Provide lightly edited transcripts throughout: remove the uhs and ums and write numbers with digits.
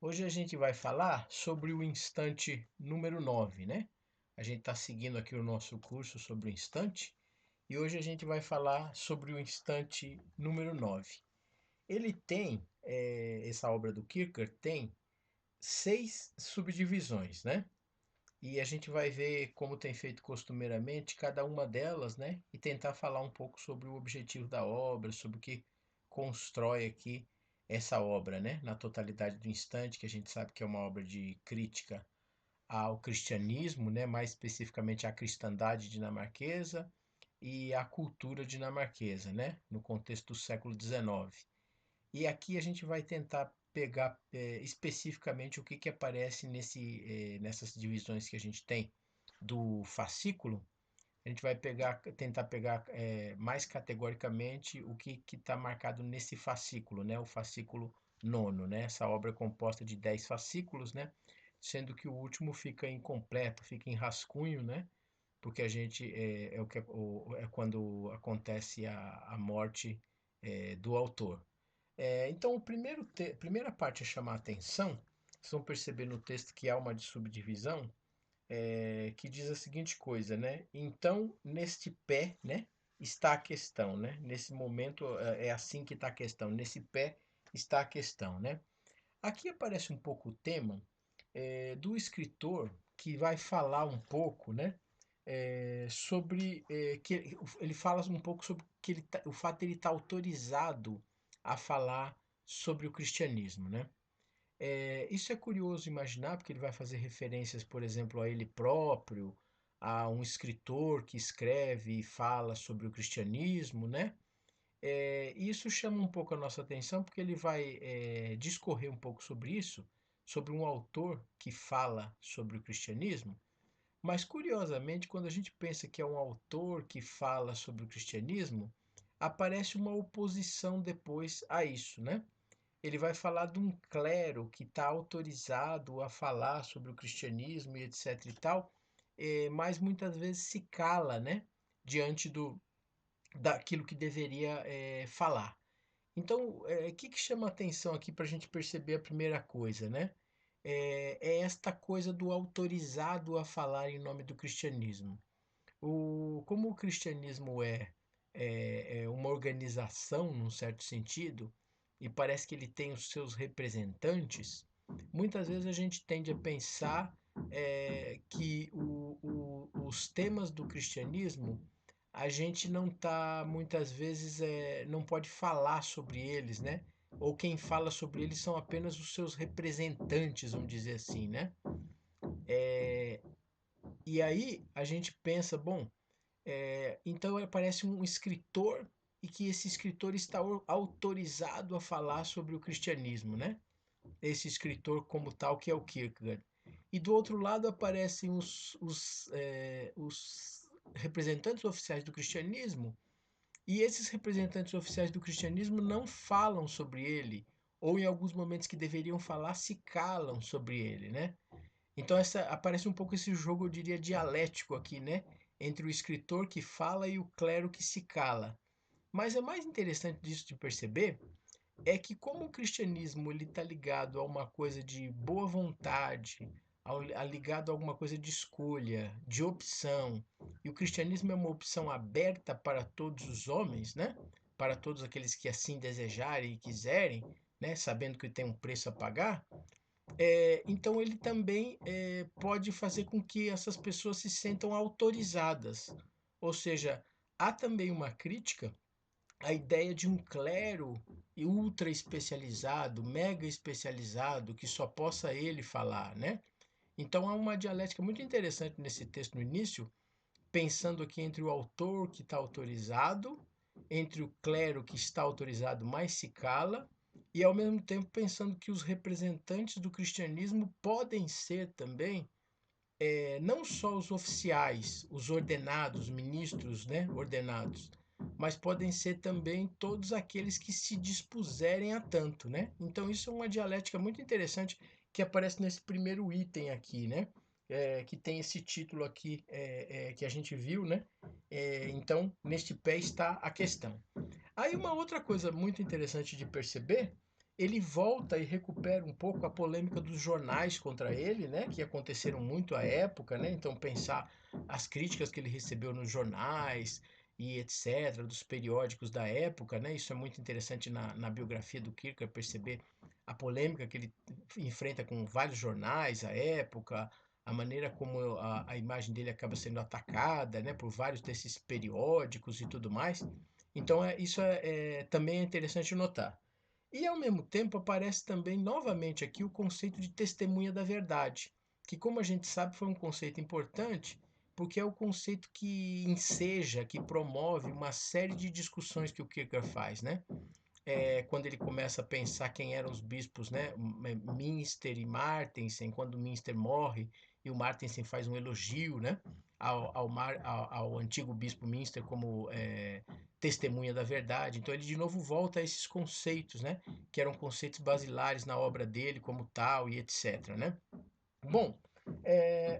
Hoje a gente vai falar sobre o instante número 9, né? A gente está seguindo aqui o nosso curso sobre o instante e hoje a gente vai falar sobre o instante número 9. Ele tem, essa obra do Kierkegaard tem 6 subdivisões, né? E a gente vai ver, como tem feito costumeiramente, cada uma delas, né? E tentar falar um pouco sobre o objetivo da obra, sobre o que constrói aqui essa obra, né? Na totalidade do instante, que a gente sabe que é uma obra de crítica ao cristianismo, né? Mais especificamente à cristandade dinamarquesa e à cultura dinamarquesa, né? No contexto do século XIX. E aqui a gente vai tentar pegar especificamente o que, que aparece nessas divisões que a gente tem do fascículo. A gente vai tentar pegar mais categoricamente o que está marcado nesse fascículo, né? O fascículo nono, né? Essa obra é composta de 10 fascículos, né? Sendo que o último fica incompleto, fica em rascunho, né? Porque a gente é quando acontece a morte do autor. Então, a primeira parte a chamar a atenção, vocês vão perceber no texto que há uma subdivisão que diz a seguinte coisa, né? Então, neste pé, né, está a questão, né? Nesse momento é assim que está a questão. Nesse pé está a questão, né? Aqui aparece um pouco o tema do escritor que vai falar um pouco, né? Sobre que ele fala um pouco sobre que o fato de ele estar autorizado a falar sobre o cristianismo, né? Isso é curioso imaginar, porque ele vai fazer referências, por exemplo, a ele próprio, a um escritor que escreve e fala sobre o cristianismo, né? Isso chama um pouco a nossa atenção, porque ele vai discorrer um pouco sobre isso, sobre um autor que fala sobre o cristianismo, mas curiosamente, quando a gente pensa que é um autor que fala sobre o cristianismo, aparece uma oposição depois a isso, né? Ele vai falar de um clero que está autorizado a falar sobre o cristianismo e etc e tal, mas muitas vezes se cala, né? Diante daquilo que deveria falar. Então, o que, que chama atenção aqui para a gente perceber a primeira coisa, né? É esta coisa do autorizado a falar em nome do cristianismo. Como o cristianismo é uma organização, num certo sentido, e parece que ele tem os seus representantes, muitas vezes a gente tende a pensar que os temas do cristianismo a gente não tá, muitas vezes, não pode falar sobre eles, né? Ou quem fala sobre eles são apenas os seus representantes, vamos dizer assim, né? E aí a gente pensa, bom, então aparece um escritor e que esse escritor está autorizado a falar sobre o cristianismo, né? Esse escritor como tal que é o Kierkegaard. E do outro lado aparecem os representantes oficiais do cristianismo e esses representantes oficiais do cristianismo não falam sobre ele, ou em alguns momentos que deveriam falar, se calam sobre ele, né? Então aparece um pouco esse jogo, eu diria, dialético aqui, né? Entre o escritor que fala e o clero que se cala. Mas é mais interessante disso de perceber é que como o cristianismo ele está ligado a uma coisa de boa vontade, ligado a alguma coisa de escolha, de opção, e o cristianismo é uma opção aberta para todos os homens, né? Para todos aqueles que assim desejarem e quiserem, né? Sabendo que tem um preço a pagar. Então ele também pode fazer com que essas pessoas se sentam autorizadas. Ou seja, há também uma crítica à ideia de um clero ultra especializado, mega especializado, que só possa ele falar, né? Então há uma dialética muito interessante nesse texto no início, pensando aqui entre o autor que está autorizado, entre o clero que está autorizado, mas se cala, e ao mesmo tempo pensando que os representantes do cristianismo podem ser também não só os oficiais, os ordenados, ministros, né, ordenados, mas podem ser também todos aqueles que se dispuserem a tanto, né? Então isso é uma dialética muito interessante que aparece nesse primeiro item aqui, né? Que tem esse título aqui que a gente viu, né? Então, neste pé está a questão. Aí uma outra coisa muito interessante de perceber, ele volta e recupera um pouco a polêmica dos jornais contra ele, né, que aconteceram muito à época, né? Então pensar as críticas que ele recebeu nos jornais e etc, dos periódicos da época, né? Isso é muito interessante na biografia do Kierkegaard perceber a polêmica que ele enfrenta com vários jornais à época, a maneira como a imagem dele acaba sendo atacada, né, por vários desses periódicos e tudo mais. Então isso também é interessante notar. E ao mesmo tempo aparece também novamente aqui o conceito de testemunha da verdade, que como a gente sabe foi um conceito importante, porque é o conceito que enseja, que promove uma série de discussões que o Kierkegaard faz, né? Quando ele começa a pensar quem eram os bispos, né? Münster e Martensen, quando Münster morre e o Martensen faz um elogio, né? Ao antigo bispo Münster como testemunha da verdade. Então ele de novo volta a esses conceitos, né? Que eram conceitos basilares na obra dele, como tal e etc, né? Bom,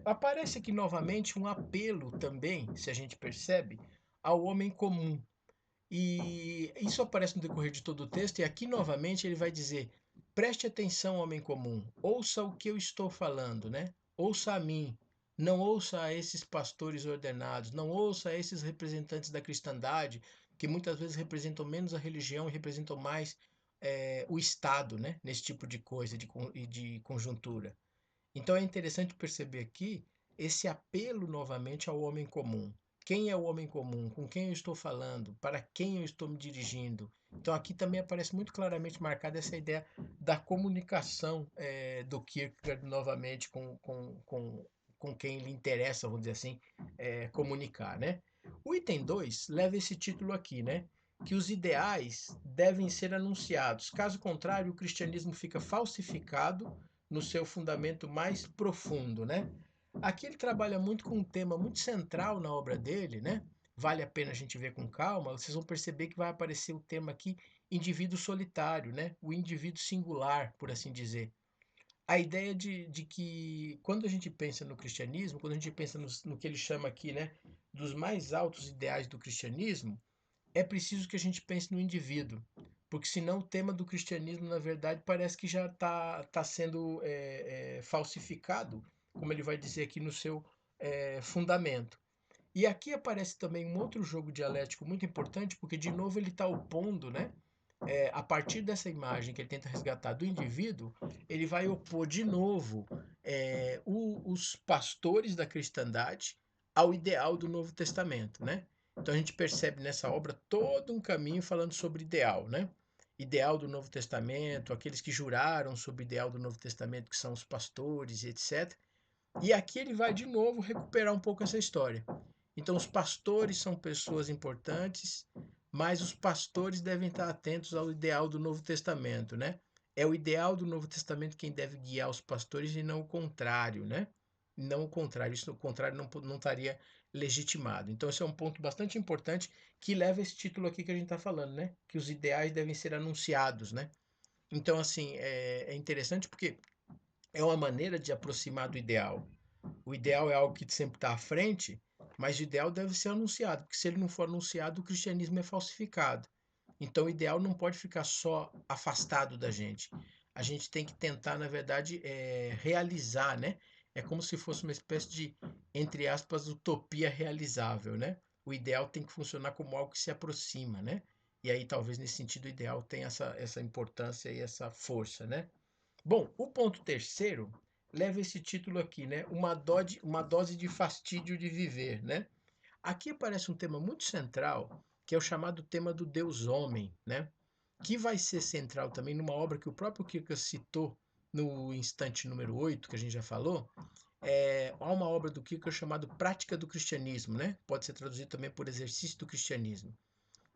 aparece aqui novamente um apelo também, se a gente percebe, ao homem comum, e isso aparece no decorrer de todo o texto, e aqui novamente ele vai dizer: preste atenção, homem comum, ouça o que eu estou falando, né? Ouça a mim, não ouça a esses pastores ordenados, não ouça a esses representantes da cristandade, que muitas vezes representam menos a religião e representam mais o Estado, né? Nesse tipo de coisa de conjuntura. Então é interessante perceber aqui esse apelo novamente ao homem comum. Quem é o homem comum? Com quem eu estou falando? Para quem eu estou me dirigindo? Então aqui também aparece muito claramente marcada essa ideia da comunicação do Kierkegaard novamente com quem lhe interessa, vamos dizer assim, comunicar, né? O item 2 leva esse título aqui, né? Que os ideais devem ser anunciados. Caso contrário, o cristianismo fica falsificado no seu fundamento mais profundo, né? Aqui ele trabalha muito com um tema muito central na obra dele, né? Vale a pena a gente ver com calma. Vocês vão perceber que vai aparecer o tema aqui indivíduo solitário, né? O indivíduo singular, por assim dizer. A ideia de que quando a gente pensa no cristianismo, quando a gente pensa no que ele chama aqui, né, dos mais altos ideais do cristianismo, é preciso que a gente pense no indivíduo, porque senão o tema do cristianismo, na verdade, parece que já tá sendo falsificado, como ele vai dizer aqui no seu fundamento. E aqui aparece também um outro jogo dialético muito importante, porque de novo ele está opondo, né? A partir dessa imagem que ele tenta resgatar do indivíduo, ele vai opor de novo os pastores da cristandade ao ideal do Novo Testamento, né? Então a gente percebe nessa obra todo um caminho falando sobre ideal, né? Ideal do Novo Testamento, aqueles que juraram sobre o ideal do Novo Testamento, que são os pastores e etc. E aqui ele vai de novo recuperar um pouco essa história. Então, os pastores são pessoas importantes, mas os pastores devem estar atentos ao ideal do Novo Testamento, né? É o ideal do Novo Testamento quem deve guiar os pastores e não o contrário, né? Não o contrário, isso o contrário não estaria legitimado. Então, esse é um ponto bastante importante que leva esse título aqui que a gente está falando, né? Que os ideais devem ser anunciados, né? Então, assim, é interessante porque é uma maneira de aproximar do ideal. O ideal é algo que sempre está à frente, mas o ideal deve ser anunciado, porque se ele não for anunciado, o cristianismo é falsificado. Então, o ideal não pode ficar só afastado da gente. A gente tem que tentar, na verdade, realizar, né? É como se fosse uma espécie de, entre aspas, utopia realizável, né? O ideal tem que funcionar como algo que se aproxima, né? E aí, talvez, nesse sentido, o ideal tenha essa importância e essa força, né? Bom, o ponto terceiro leva esse título aqui, né? Uma dose de fastídio de viver, né? Aqui aparece um tema muito central, que é o chamado tema do Deus homem, né? Que vai ser central também numa obra que o próprio Kierkegaard citou no instante número 8 que a gente já falou. Há uma obra do Kierkegaard chamada Prática do Cristianismo, né? Pode ser traduzido também por Exercício do Cristianismo.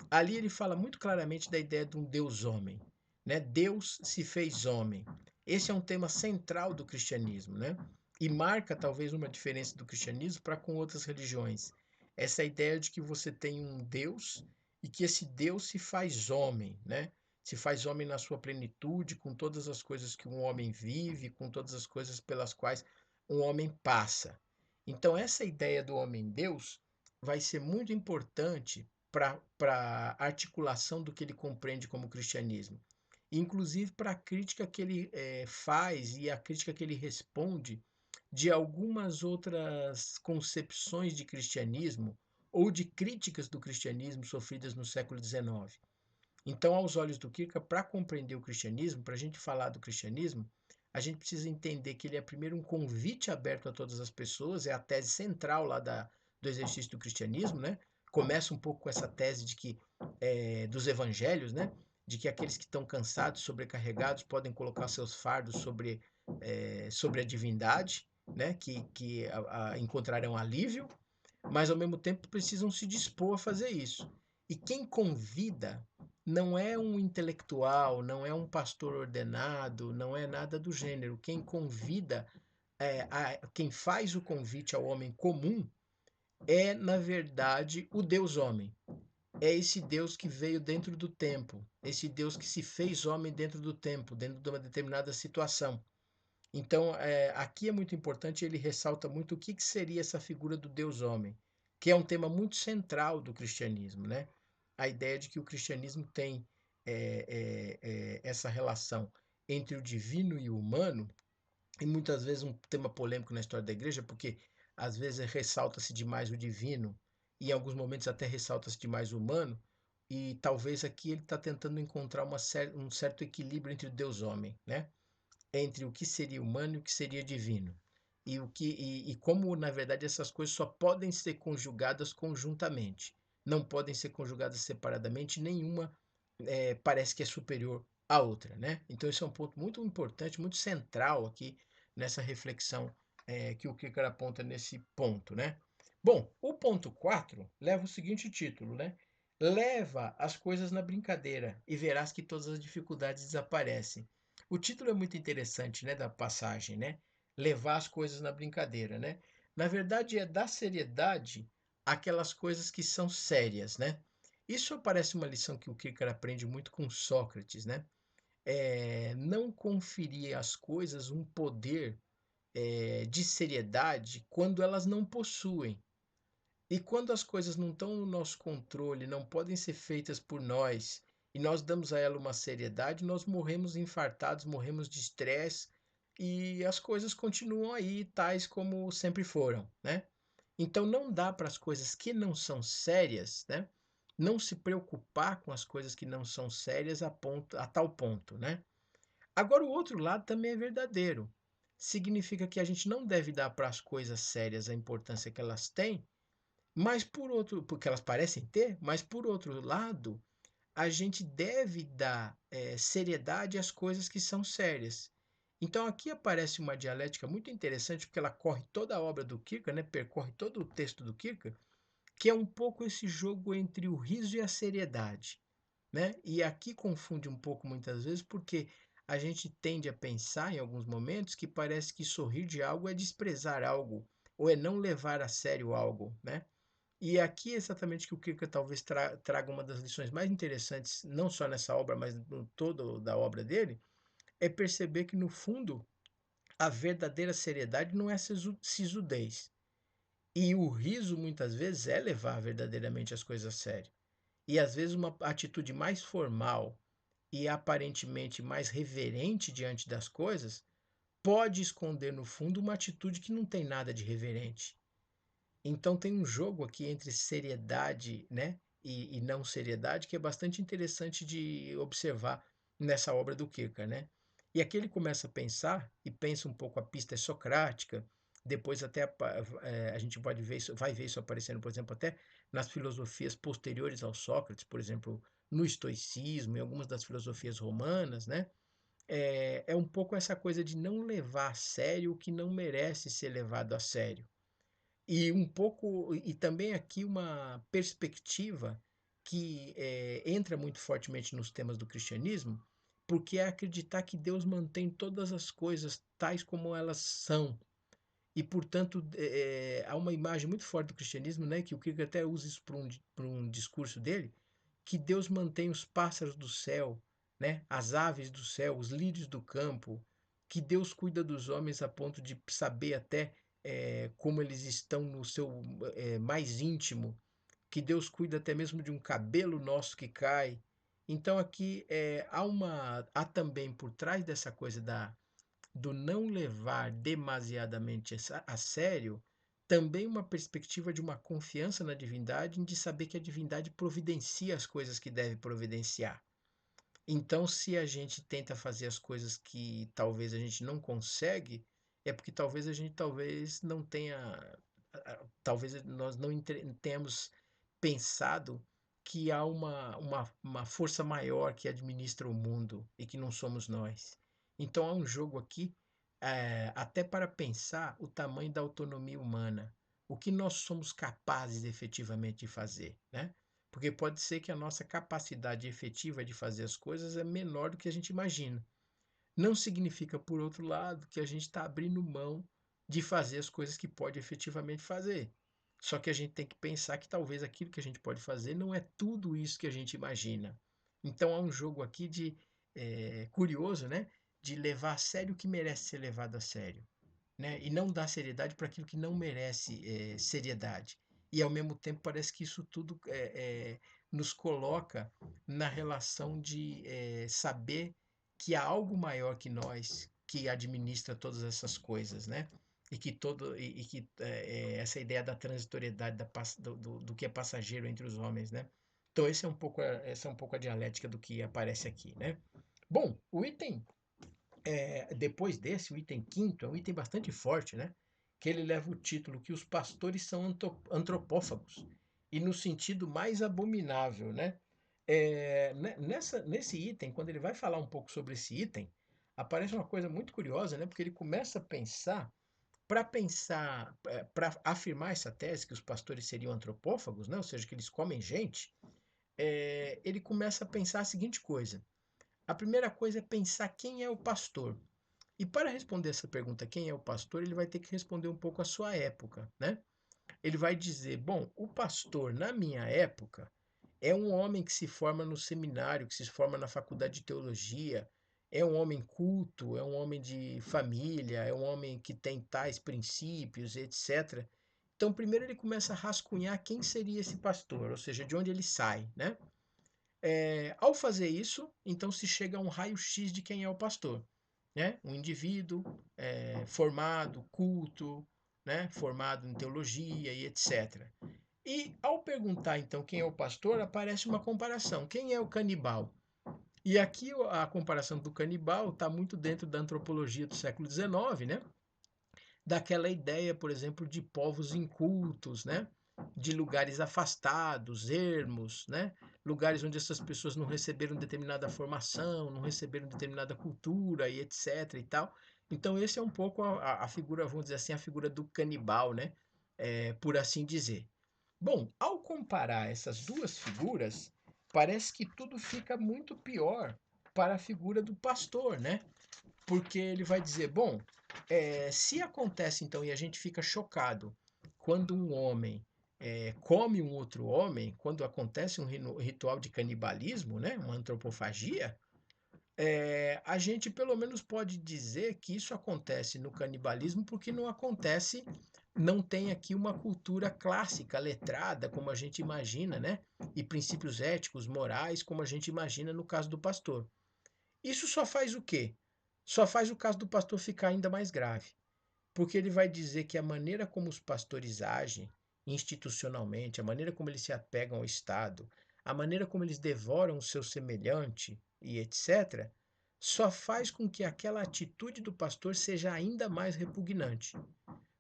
Ali ele fala muito claramente da ideia de um Deus homem, né? Deus se fez homem. Esse é um tema central do cristianismo, né? E marca talvez uma diferença do cristianismo para com outras religiões. Essa ideia de que você tem um Deus e que esse Deus se faz homem, né? Se faz homem na sua plenitude, com todas as coisas que um homem vive, com todas as coisas pelas quais um homem passa. Então, essa ideia do homem-Deus vai ser muito importante para a articulação do que ele compreende como cristianismo. inclusive para a crítica que ele faz e a crítica que ele responde de algumas outras concepções de cristianismo ou de críticas do cristianismo sofridas no século XIX. Então, aos olhos do Kierkegaard, para compreender o cristianismo, para a gente falar do cristianismo, a gente precisa entender que ele é primeiro um convite aberto a todas as pessoas, é a tese central lá do exercício do cristianismo, né? Começa um pouco com essa tese de que dos evangelhos, né? De que aqueles que estão cansados, sobrecarregados, podem colocar seus fardos sobre a divindade, né? Que encontrarão alívio, mas ao mesmo tempo precisam se dispor a fazer isso. E quem convida não é um intelectual, não é um pastor ordenado, não é nada do gênero. Quem convida, quem faz o convite ao homem comum é, na verdade, o Deus homem. É esse Deus que veio dentro do tempo, esse Deus que se fez homem dentro do tempo, dentro de uma determinada situação. Então, aqui é muito importante, ele ressalta muito o que seria essa figura do Deus homem, que é um tema muito central do cristianismo, né? A ideia de que o cristianismo tem essa relação entre o divino e o humano, e muitas vezes um tema polêmico na história da igreja, porque às vezes ressalta-se demais o divino, e em alguns momentos até ressalta-se demais o humano, e talvez aqui ele está tentando encontrar um certo equilíbrio entre o Deus homem, né? Entre o que seria humano e o que seria divino. E como, na verdade, essas coisas só podem ser conjugadas conjuntamente. Não podem ser conjugadas separadamente, nenhuma parece que é superior à outra, né? Então, esse é um ponto muito importante, muito central aqui nessa reflexão que o Kierkegaard aponta nesse ponto, né? Bom, o ponto 4 leva o seguinte título, né? Leva as coisas na brincadeira e verás que todas as dificuldades desaparecem. O título é muito interessante, né, da passagem, né? Levar as coisas na brincadeira, né? Na verdade, é dar seriedade àquelas coisas que são sérias, né? Isso parece uma lição que o Kierkegaard aprende muito com Sócrates, né? Não conferir às coisas um poder de seriedade quando elas não possuem. E quando as coisas não estão no nosso controle, não podem ser feitas por nós, e nós damos a ela uma seriedade, nós morremos infartados, morremos de estresse, e as coisas continuam aí, tais como sempre foram, né? Então não dá para as coisas que não são sérias, né? Não se preocupar com as coisas que não são sérias a tal ponto, né? Agora o outro lado também é verdadeiro. Significa que a gente não deve dar para as coisas sérias a importância que elas têm, mas por outro, porque elas parecem ter, mas por outro lado, a gente deve dar seriedade às coisas que são sérias. Então aqui aparece uma dialética muito interessante, porque ela corre toda a obra do Kierkegaard, né? Percorre todo o texto do Kierkegaard, que é um pouco esse jogo entre o riso e a seriedade, né? E aqui confunde um pouco muitas vezes, porque a gente tende a pensar em alguns momentos que parece que sorrir de algo é desprezar algo, ou é não levar a sério algo, né? E aqui é exatamente que o Kierkegaard talvez traga uma das lições mais interessantes, não só nessa obra, mas no todo da obra dele, é perceber que no fundo a verdadeira seriedade não é sisudez. E o riso muitas vezes é levar verdadeiramente as coisas a sério. E às vezes uma atitude mais formal e aparentemente mais reverente diante das coisas pode esconder no fundo uma atitude que não tem nada de reverente. Então tem um jogo aqui entre seriedade, né, e não seriedade que é bastante interessante de observar nessa obra do Kierkegaard, né? E aqui ele começa a pensar e pensa um pouco a pista socrática, depois até a gente pode ver isso, vai ver isso aparecendo, por exemplo, até nas filosofias posteriores ao Sócrates, por exemplo, no estoicismo e algumas das filosofias romanas, né? É um pouco essa coisa de não levar a sério o que não merece ser levado a sério. E um pouco, e também aqui uma perspectiva que entra muito fortemente nos temas do cristianismo, porque é acreditar que Deus mantém todas as coisas tais como elas são. E, portanto, há uma imagem muito forte do cristianismo, né, que o Kierkegaard até usa isso para um discurso dele, que Deus mantém os pássaros do céu, né, as aves do céu, os lírios do campo, que Deus cuida dos homens a ponto de saber até como eles estão no seu mais íntimo, que Deus cuida até mesmo de um cabelo nosso que cai, Então aqui há também por trás dessa coisa do não levar demasiadamente a sério, também uma perspectiva de uma confiança na divindade, de saber que a divindade providencia as coisas que deve providenciar. Então, se a gente tenta fazer as coisas que talvez a gente não consegue, é porque talvez a gente talvez não tenha, talvez nós não tenhamos pensado que há uma força maior que administra o mundo e que não somos nós. Então há um jogo aqui, até para pensar o tamanho da autonomia humana, o que nós somos capazes efetivamente de fazer, né? Porque pode ser que a nossa capacidade efetiva de fazer as coisas é menor do que a gente imagina. Não significa, por outro lado, que a gente está abrindo mão de fazer as coisas que pode efetivamente fazer. Só que a gente tem que pensar que talvez aquilo que a gente pode fazer não é tudo isso que a gente imagina. Então há um jogo aqui de curioso, né? De levar a sério o que merece ser levado a sério, né? E não dar seriedade para aquilo que não merece seriedade. E ao mesmo tempo parece que isso tudo nos coloca na relação de saber que há algo maior que nós que administra todas essas coisas, né? E que essa ideia da transitoriedade do que é passageiro entre os homens, né? Então essa é um pouco a dialética do que aparece aqui, né? Bom, o item depois desse, o item quinto é um item bastante forte, né? Que ele leva o título que os pastores são antropófagos, e no sentido mais abominável, né? Nesse item, quando ele vai falar um pouco sobre esse item, aparece uma coisa muito curiosa, né? Porque ele começa a pensar, para afirmar essa tese que os pastores seriam antropófagos, né? Ou seja, que eles comem gente, ele começa a pensar a seguinte coisa. A primeira coisa é pensar quem é o pastor. E para responder essa pergunta, quem é o pastor, ele vai ter que responder um pouco a sua época, né? Ele vai dizer: bom, o pastor na minha época é um homem que se forma no seminário, que se forma na faculdade de teologia, é um homem culto, é um homem de família, é um homem que tem tais princípios, etc. Então, primeiro ele começa a rascunhar quem seria esse pastor, ou seja, de onde ele sai, né? Ao fazer isso, então se chega a um raio-x de quem é o pastor, né? Um indivíduo formado, culto, né? Formado em teologia e etc. E ao perguntar então quem é o pastor, aparece uma comparação. Quem é o canibal? E aqui a comparação do canibal está muito dentro da antropologia do século XIX, né? Daquela ideia, por exemplo, de povos incultos, né? De lugares afastados, ermos, né? Lugares onde essas pessoas não receberam determinada formação, não receberam determinada cultura e etc e tal. Então esse é um pouco a figura, vamos dizer assim, a figura do canibal, né? Por assim dizer. Bom, ao comparar essas duas figuras, parece que tudo fica muito pior para a figura do pastor, né? Porque ele vai dizer, bom, se acontece então e a gente fica chocado quando um homem come um outro homem, quando acontece um ritual de canibalismo, né, uma antropofagia, a gente pelo menos pode dizer que isso acontece no canibalismo porque não acontece, não tem aqui uma cultura clássica, letrada, como a gente imagina, né, e princípios éticos, morais, como a gente imagina no caso do pastor. Isso só faz o quê? Só faz o caso do pastor ficar ainda mais grave, porque ele vai dizer que a maneira como os pastores agem institucionalmente, a maneira como eles se apegam ao Estado, a maneira como eles devoram o seu semelhante e etc., só faz com que aquela atitude do pastor seja ainda mais repugnante,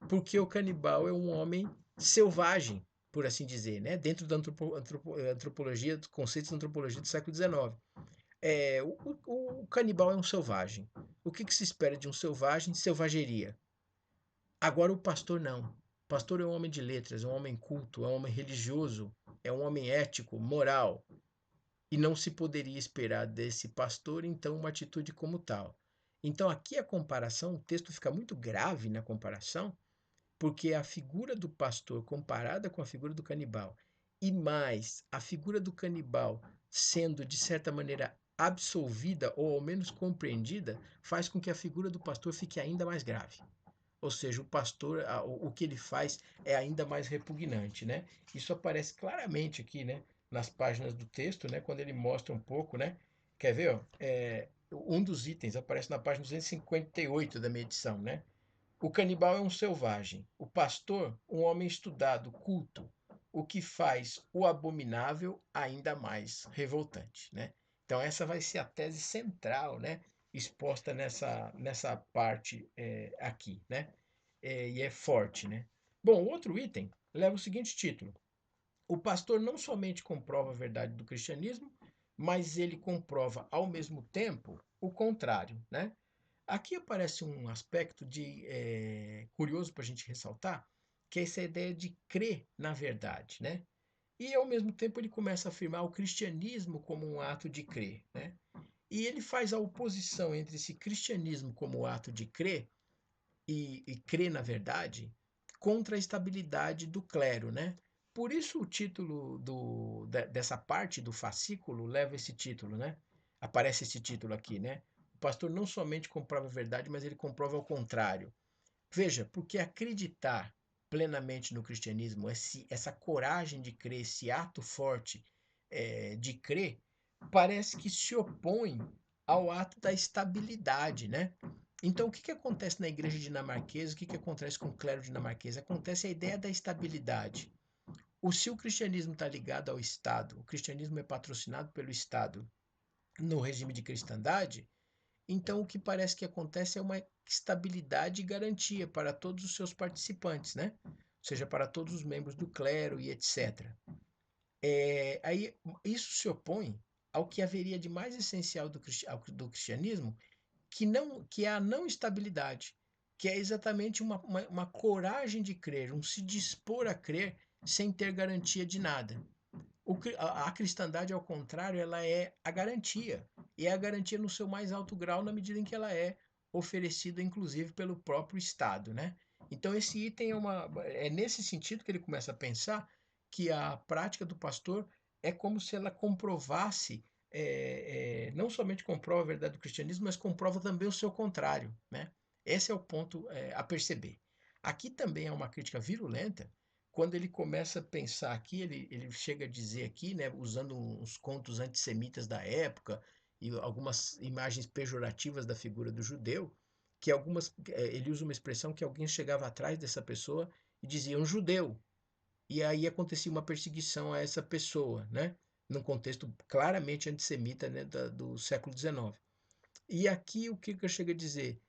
porque o canibal é um homem selvagem, por assim dizer, né? Dentro da antropologia, dos conceitos de antropologia do século XIX. O canibal é um selvagem. O que se espera de um selvagem? Selvageria. Agora o pastor não. O pastor é um homem de letras, é um homem culto, é um homem religioso, é um homem ético, moral. E não se poderia esperar desse pastor, então, uma atitude como tal. Então, aqui a comparação, o texto fica muito grave na comparação, porque a figura do pastor comparada com a figura do canibal, e mais a figura do canibal sendo de certa maneira absolvida ou ao menos compreendida, faz com que a figura do pastor fique ainda mais grave. Ou seja, o pastor, o que ele faz é ainda mais repugnante, né? Isso aparece claramente aqui, né? nas páginas do texto, né, quando ele mostra um pouco, né? Quer ver, ó? Um dos itens aparece na página 258 da minha edição, né? O canibal é um selvagem, o pastor, um homem estudado, culto, o que faz o abominável ainda mais revoltante, né? Então essa vai ser a tese central, né? Exposta nessa parte aqui, né? E é forte, né? Bom, o outro item leva o seguinte título: o pastor não somente comprova a verdade do cristianismo, mas ele comprova ao mesmo tempo o contrário, né? Aqui aparece um aspecto curioso para a gente ressaltar, que é essa ideia de crer na verdade, né? E ao mesmo tempo ele começa a afirmar o cristianismo como um ato de crer, né? E ele faz a oposição entre esse cristianismo como ato de crer e crer na verdade contra a estabilidade do clero, né? Por isso o título dessa parte do fascículo leva esse título, né? Aparece esse título aqui, né? O pastor não somente comprova a verdade, mas ele comprova o contrário. Veja, porque acreditar plenamente no cristianismo, essa coragem de crer, esse ato forte de crer, parece que se opõe ao ato da estabilidade, né? Então, o que acontece na igreja dinamarquesa? O que acontece com o clero dinamarquês? Acontece a ideia da estabilidade. Se o cristianismo está ligado ao Estado, o cristianismo é patrocinado pelo Estado no regime de cristandade, então o que parece que acontece é uma estabilidade e garantia para todos os seus participantes, né? Ou seja, para todos os membros do clero e etc. Aí isso se opõe ao que haveria de mais essencial do cristianismo, que é a não estabilidade, que é exatamente uma coragem de crer, um se dispor a crer sem ter garantia de nada. A cristandade, ao contrário, ela é a garantia. E é a garantia no seu mais alto grau, na medida em que ela é oferecida, inclusive, pelo próprio Estado, né? Então, esse item é nesse sentido que ele começa a pensar que a prática do pastor é como se ela comprovasse, não somente comprova a verdade do cristianismo, mas comprova também o seu contrário, né? Esse é o ponto a perceber. Aqui também é uma crítica virulenta, quando ele começa a pensar aqui, ele chega a dizer aqui, né, usando uns contos antissemitas da época e algumas imagens pejorativas da figura do judeu, que ele usa uma expressão que alguém chegava atrás dessa pessoa e dizia um judeu, e aí acontecia uma perseguição a essa pessoa, né, num contexto claramente antissemita, né, do século XIX. E aqui o que eu chego a dizer?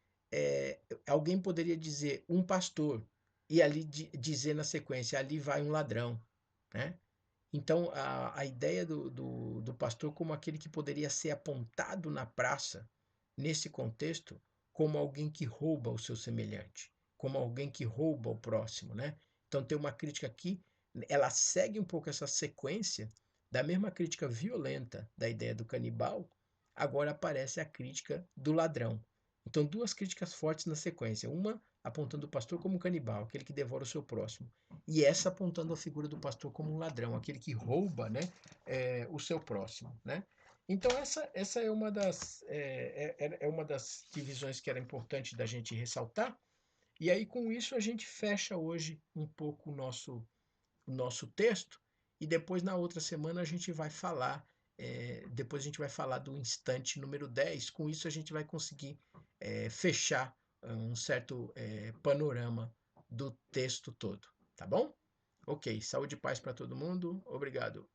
Alguém poderia dizer um pastor, e ali dizer na sequência, ali vai um ladrão, né? Então, a ideia do pastor como aquele que poderia ser apontado na praça, nesse contexto, como alguém que rouba o seu semelhante, como alguém que rouba o próximo, né? Então, tem uma crítica aqui, ela segue um pouco essa sequência da mesma crítica violenta da ideia do canibal, agora aparece a crítica do ladrão. Então, duas críticas fortes na sequência, uma apontando o pastor como um canibal, aquele que devora o seu próximo, e essa apontando a figura do pastor como um ladrão, aquele que rouba, né, o seu próximo, né? Então essa é uma das divisões que era importante da gente ressaltar. E aí com isso a gente fecha hoje um pouco o nosso texto e depois na outra semana a gente vai falar depois a gente vai falar do instante número 10. Com isso a gente vai conseguir fechar um certo panorama do texto todo, tá bom? Ok, saúde e paz para todo mundo. Obrigado.